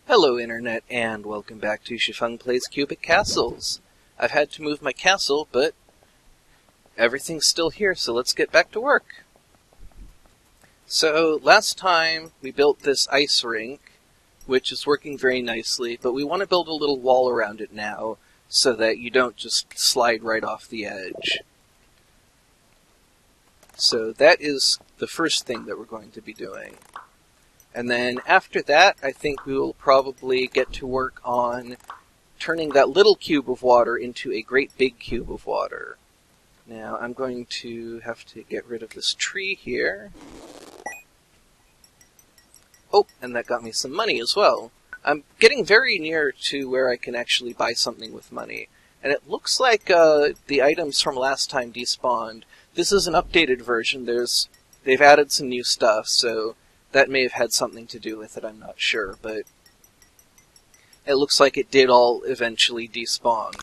Hello Internet, and welcome back to Xifeng Plays Cubic Castles. I've had to move my castle, but everything's still here, so let's get back to work. So, last time we built this ice rink, which is working very nicely, but we want to build a little wall around it now, so that you don't just slide right off the edge. So that is the first thing that we're going to be doing. And then after that, I think we will probably get to work on turning that little cube of water into a great big cube of water. Now, I'm going to have to get rid of this tree here. Oh, and that got me some money as well. I'm getting very near to where I can actually buy something with money. And it looks like the items from last time despawned. This is an updated version. They've added some new stuff, so that may have had something to do with it, I'm not sure, but it looks like it did all eventually despawn.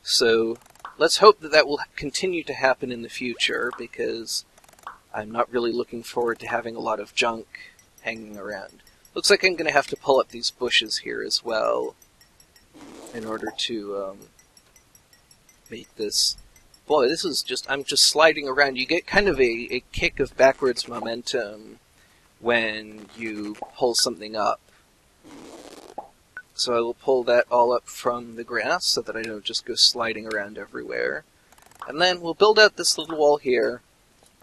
So let's hope that that will continue to happen in the future, because I'm not really looking forward to having a lot of junk hanging around. Looks like I'm going to have to pull up these bushes here as well in order to make this. Boy, this is just, I'm just sliding around. You get kind of a kick of backwards momentum when you pull something up. So I will pull that all up from the grass so that I don't just go sliding around everywhere. And then we'll build out this little wall here,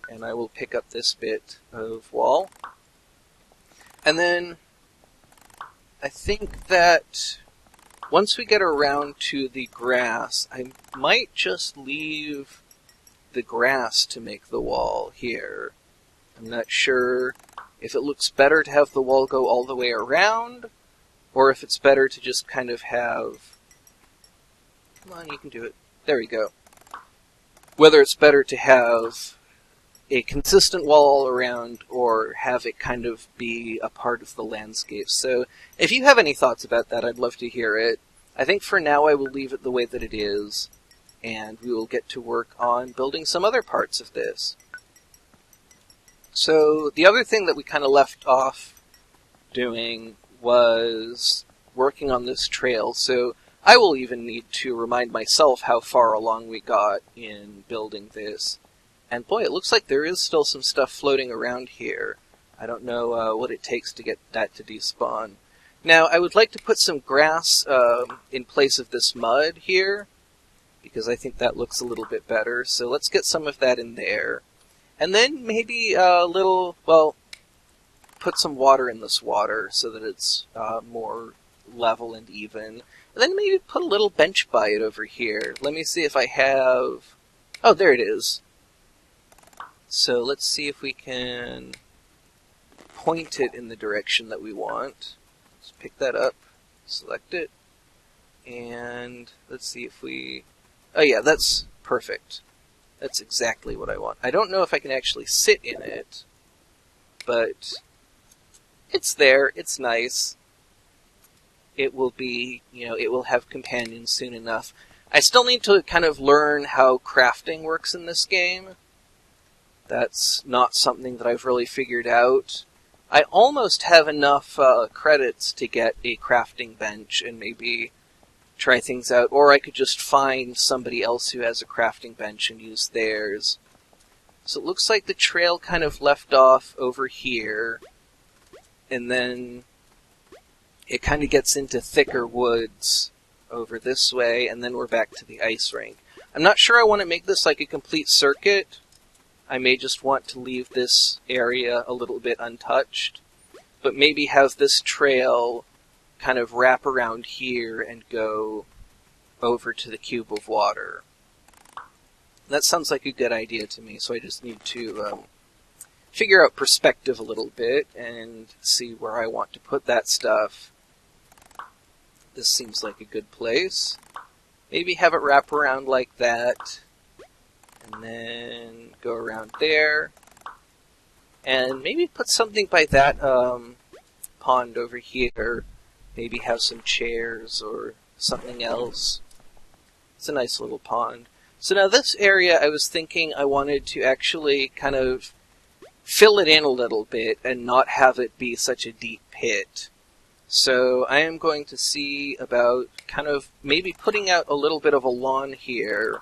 and I will pick up this bit of wall. And then I think that once we get around to the grass, I might just leave the grass to make the wall here. I'm not sure if it looks better to have the wall go all the way around, or if it's better to just kind of have... Come on, you can do it. There we go. Whether it's better to have a consistent wall all around, or have it kind of be a part of the landscape. So, if you have any thoughts about that, I'd love to hear it. I think for now I will leave it the way that it is, and we will get to work on building some other parts of this. So, the other thing that we kind of left off doing was working on this trail, so I will even need to remind myself how far along we got in building this. And boy, it looks like there is still some stuff floating around here. I don't know what it takes to get that to despawn. Now, I would like to put some grass in place of this mud here, because I think that looks a little bit better. So let's get some of that in there. And then maybe a little, well, put some water in this water so that it's more level and even. And then maybe put a little bench by it over here. Let me see if I have... Oh, there it is. So let's see if we can point it in the direction that we want. Let's pick that up, select it, and let's see if we... Oh yeah, that's perfect. That's exactly what I want. I don't know if I can actually sit in it, but it's there, it's nice. It will be, it will have companions soon enough. I still need to kind of learn how crafting works in this game. That's not something that I've really figured out. I almost have enough credits to get a crafting bench and maybe try things out, or I could just find somebody else who has a crafting bench and use theirs. So it looks like the trail kind of left off over here, and then it kind of gets into thicker woods over this way, and then we're back to the ice rink. I'm not sure I want to make this like a complete circuit. I may just want to leave this area a little bit untouched, but maybe have this trail kind of wrap around here and go over to the cube of water. That sounds like a good idea to me, so I just need to figure out perspective a little bit and see where I want to put that stuff. This seems like a good place. Maybe have it wrap around like that. And then go around there. And maybe put something by that pond over here. Maybe have some chairs or something else. It's a nice little pond. So now this area, I was thinking I wanted to actually kind of fill it in a little bit and not have it be such a deep pit. So I am going to see about kind of maybe putting out a little bit of a lawn here.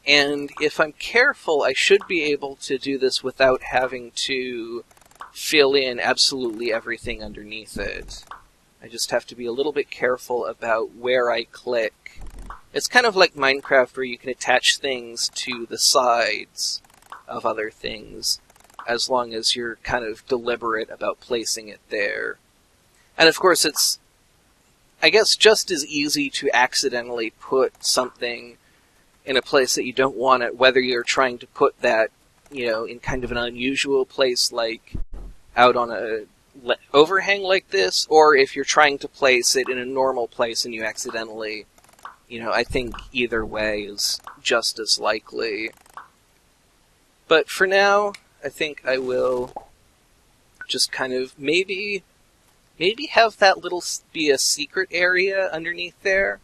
And if I'm careful, I should be able to do this without having to fill in absolutely everything underneath it. I just have to be a little bit careful about where I click. It's kind of like Minecraft where you can attach things to the sides of other things, as long as you're kind of deliberate about placing it there. And of course it's, I guess, just as easy to accidentally put something in a place that you don't want it, whether you're trying to put that, in kind of an unusual place like out on a overhang like this, or if you're trying to place it in a normal place and you accidentally, I think either way is just as likely. But for now, I think I will just kind of maybe have that little be a secret area underneath there.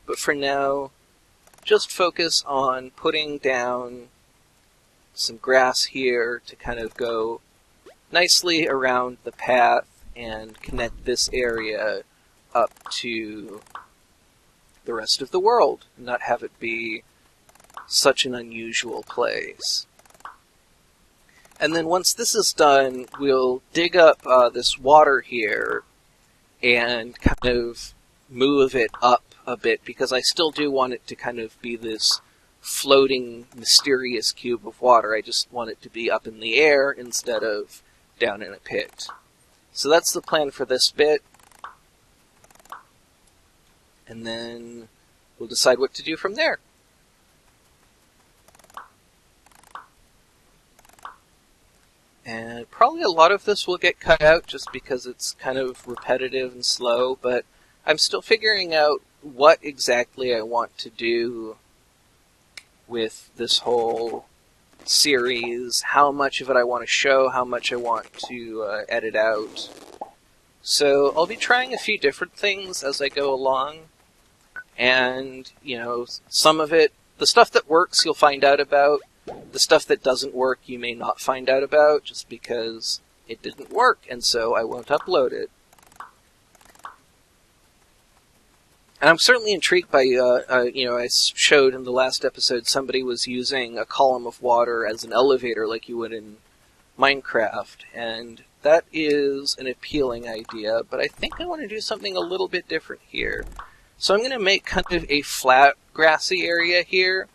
But for now, just focus on putting down some grass here to kind of go nicely around the path and connect this area up to the rest of the world, and not have it be such an unusual place. And then once this is done, we'll dig up this water here and kind of move it up a bit, because I still do want it to kind of be this floating, mysterious cube of water. I just want it to be up in the air instead of down in a pit. So that's the plan for this bit. And then we'll decide what to do from there. And probably a lot of this will get cut out just because it's kind of repetitive and slow, but I'm still figuring out what exactly I want to do with this whole series, how much of it I want to show, how much I want to edit out. So I'll be trying a few different things as I go along, and, some of it, the stuff that works you'll find out about. The stuff that doesn't work you may not find out about, just because it didn't work, and so I won't upload it. And I'm certainly intrigued by, I showed in the last episode somebody was using a column of water as an elevator like you would in Minecraft, and that is an appealing idea, but I think I want to do something a little bit different here. So I'm going to make kind of a flat, grassy area here,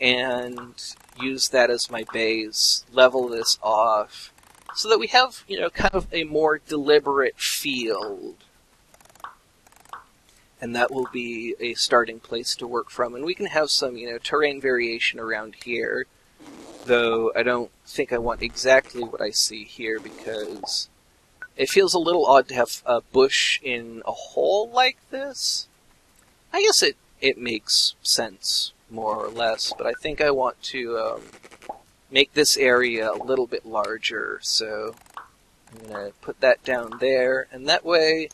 and use that as my base, level this off, so that we have, kind of a more deliberate field. And that will be a starting place to work from. And we can have some, terrain variation around here, though I don't think I want exactly what I see here, because it feels a little odd to have a bush in a hole like this. I guess it makes sense, more or less, but I think I want to make this area a little bit larger, so I'm going to put that down there, and that way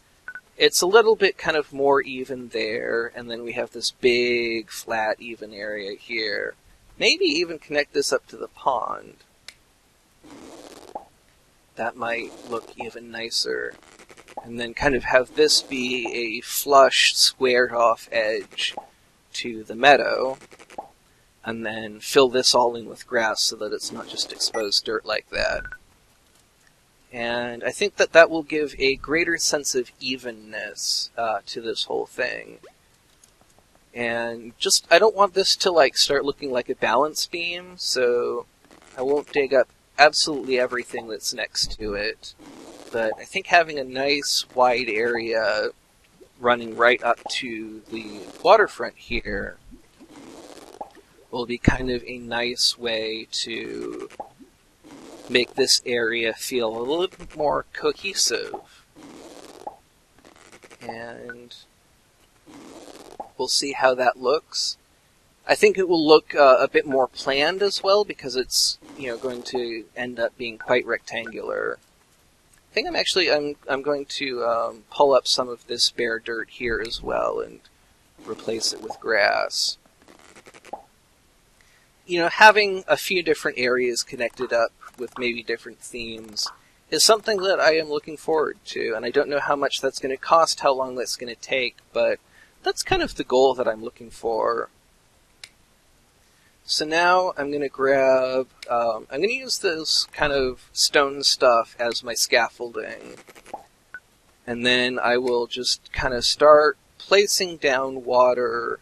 it's a little bit kind of more even there, and then we have this big, flat, even area here. Maybe even connect this up to the pond. That might look even nicer. And then kind of have this be a flush, squared-off edge to the meadow, and then fill this all in with grass so that it's not just exposed dirt like that. And I think that will give a greater sense of evenness to this whole thing. And just, I don't want this to start looking like a balance beam, so I won't dig up absolutely everything that's next to it. But I think having a nice wide area running right up to the waterfront here will be kind of a nice way to make this area feel a little bit more cohesive. And we'll see how that looks. I think it will look a bit more planned as well, because it's going to end up being quite rectangular. I think I'm going to pull up some of this bare dirt here as well and replace it with grass. Having a few different areas connected up with maybe different themes is something that I am looking forward to, and I don't know how much that's going to cost, how long that's going to take, but that's kind of the goal that I'm looking for. So now I'm going to grab, I'm going to use this kind of stone stuff as my scaffolding. And then I will just kind of start placing down water.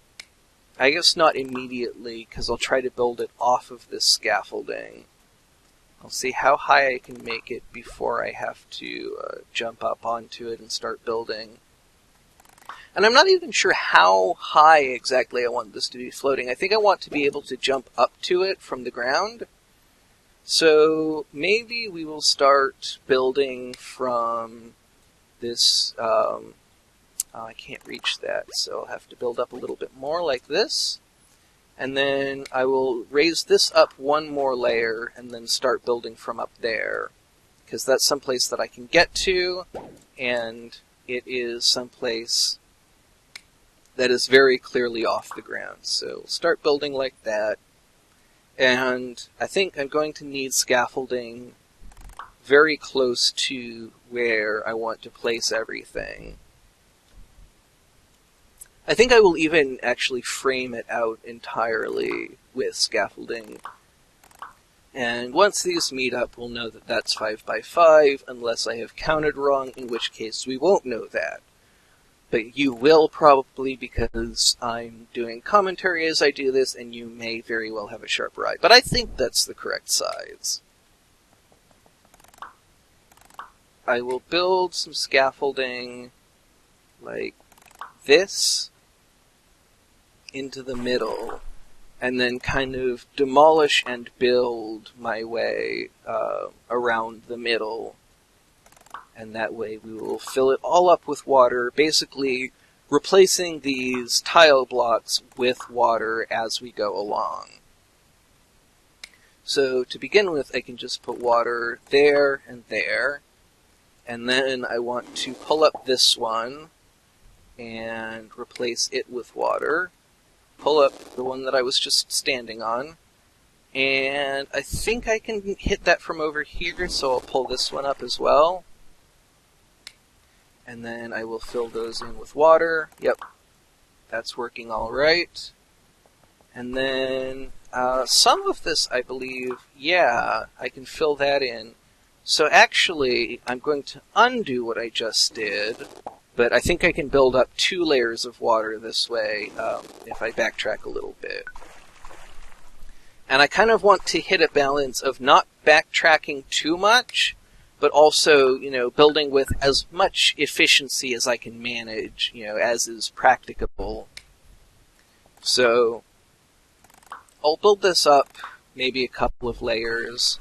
I guess not immediately, because I'll try to build it off of this scaffolding. I'll see how high I can make it before I have to jump up onto it and start building. And I'm not even sure how high exactly I want this to be floating. I think I want to be able to jump up to it from the ground. So maybe we will start building from this, I can't reach that, so I'll have to build up a little bit more like this. And then I will raise this up one more layer and then start building from up there, because that's someplace that I can get to, and it is someplace that is very clearly off the ground. So we'll start building like that, and I think I'm going to need scaffolding very close to where I want to place everything. I think I will even actually frame it out entirely with scaffolding. And once these meet up, we'll know that that's 5 by 5, unless I have counted wrong, in which case we won't know that. But you will probably, because I'm doing commentary as I do this, and you may very well have a sharper eye. But I think that's the correct size. I will build some scaffolding like this into the middle, and then kind of demolish and build my way around the middle. And that way we will fill it all up with water, basically replacing these tile blocks with water as we go along. So to begin with, I can just put water there and there. And then I want to pull up this one and replace it with water. Pull up the one that I was just standing on. And I think I can hit that from over here, so I'll pull this one up as well. And then I will fill those in with water. Yep, that's working all right. And then some of this, I believe, yeah, I can fill that in. So actually, I'm going to undo what I just did, but I think I can build up 2 layers of water this way if I backtrack a little bit. And I kind of want to hit a balance of not backtracking too much, but also, building with as much efficiency as I can manage, as is practicable. So I'll build this up maybe a couple of layers,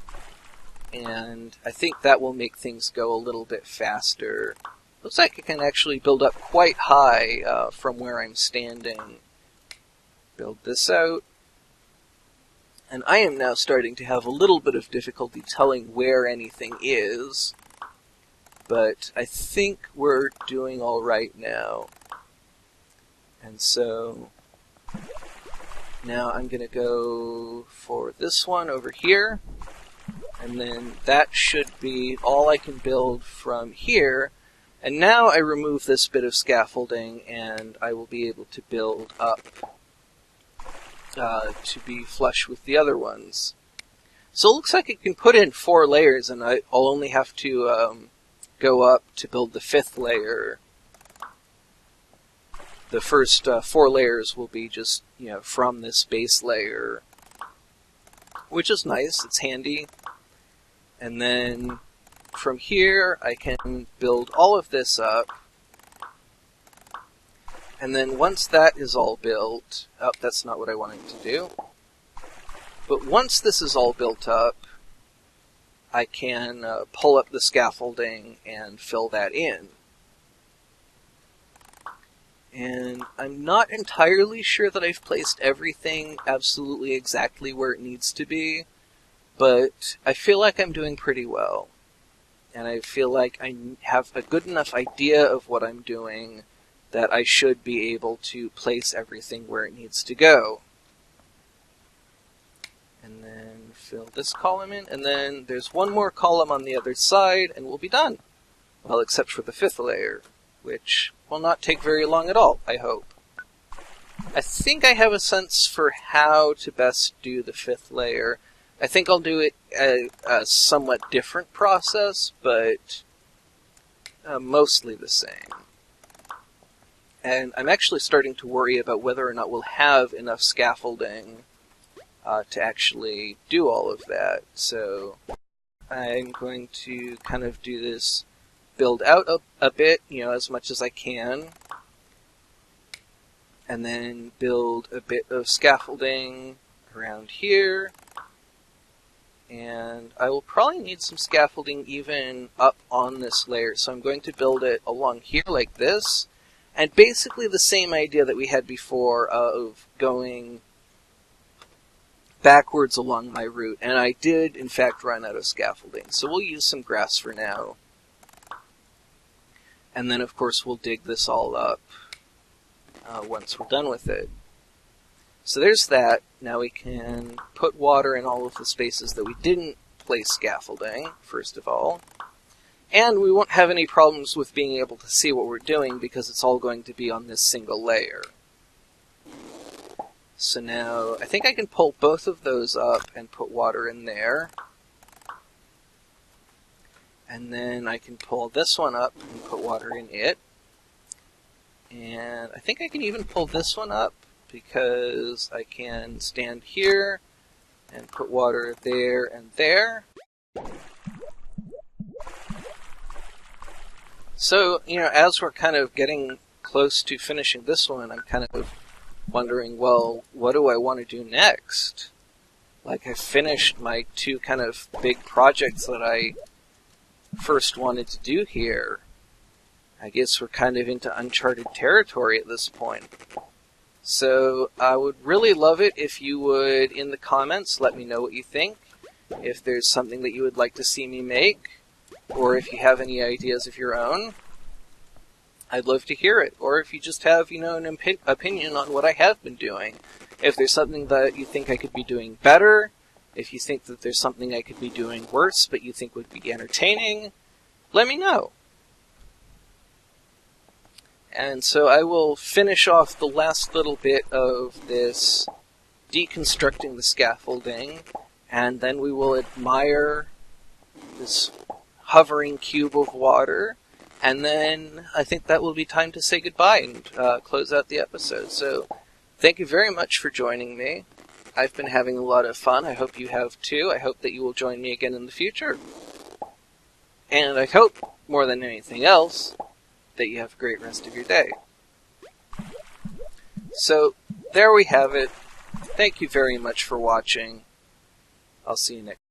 and I think that will make things go a little bit faster. Looks like I can actually build up quite high from where I'm standing. Build this out. And I am now starting to have a little bit of difficulty telling where anything is, but I think we're doing all right now. And so now I'm going to go for this one over here, and then that should be all I can build from here. And now I remove this bit of scaffolding, and I will be able to build up to be flush with the other ones. So it looks like it can put in 4 layers, and I'll only have to go up to build the 5th layer. The first 4 layers will be just, from this base layer, which is nice, it's handy. And then from here, I can build all of this up. And then once that is all built, oh, that's not what I wanted to do. But once this is all built up, I can pull up the scaffolding and fill that in. And I'm not entirely sure that I've placed everything absolutely exactly where it needs to be, but I feel like I'm doing pretty well. And I feel like I have a good enough idea of what I'm doing that I should be able to place everything where it needs to go. And then fill this column in, and then there's one more column on the other side, and we'll be done. Well, except for the 5th layer, which will not take very long at all, I hope. I think I have a sense for how to best do the 5th layer. I think I'll do it a somewhat different process, but mostly the same. And I'm actually starting to worry about whether or not we'll have enough scaffolding to actually do all of that. So I'm going to kind of do this, build out a bit, as much as I can, and then build a bit of scaffolding around here. And I will probably need some scaffolding even up on this layer, so I'm going to build it along here like this. And basically the same idea that we had before of going backwards along my route. And I did, in fact, run out of scaffolding, so we'll use some grass for now. And then, of course, we'll dig this all up once we're done with it. So there's that. Now we can put water in all of the spaces that we didn't place scaffolding, first of all. And we won't have any problems with being able to see what we're doing because it's all going to be on this single layer. So now I think I can pull both of those up and put water in there. And then I can pull this one up and put water in it. And I think I can even pull this one up because I can stand here and put water there and there. So, as we're kind of getting close to finishing this one, I'm kind of wondering, well, what do I want to do next? Like, I finished my 2 kind of big projects that I first wanted to do here. I guess we're kind of into uncharted territory at this point. So I would really love it if you would, in the comments, let me know what you think. If there's something that you would like to see me make, or if you have any ideas of your own, I'd love to hear it. Or if you just have, an opinion on what I have been doing. If there's something that you think I could be doing better, if you think that there's something I could be doing worse but you think would be entertaining, let me know. And so I will finish off the last little bit of this deconstructing the scaffolding, and then we will admire this hovering cube of water, and then I think that will be time to say goodbye and close out the episode. So thank you very much for joining me. I've been having a lot of fun. I hope you have too. I hope that you will join me again in the future. And I hope, more than anything else, that you have a great rest of your day. So, there we have it. Thank you very much for watching. I'll see you next time.